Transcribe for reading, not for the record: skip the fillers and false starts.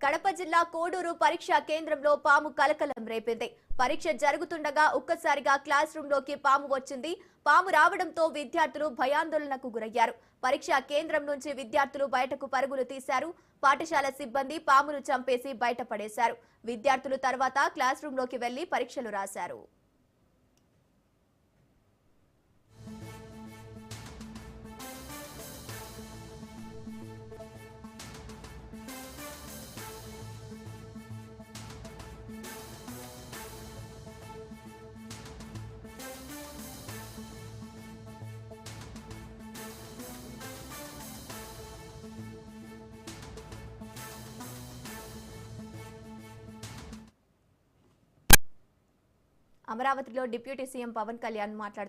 కడప జిల్లా కోడూరు పరీక్షా కేంద్రంలో పాము కలకలం రేపింది. పరీక్ష జరుగుతుండగా ఒక్కసారిగా క్లాస్ రూమ్ లోకి పాము వచ్చింది. పాము రావడంతో విద్యార్థులు భయాందోళనకు గురయ్యారు. పరీక్షా కేంద్రం నుంచి విద్యార్థులు బయటకు పరుగులు తీశారు. పాఠశాల సిబ్బంది పామును చంపేసి బయటపడేశారు. విద్యార్థులు తర్వాత క్లాస్ రూమ్ లోకి వెళ్లి పరీక్షలు రాశారు. అమరావతిలో డిప్యూటీ సీఎం పవన్ కళ్యాణ్ మాట్లాడుతున్నారు.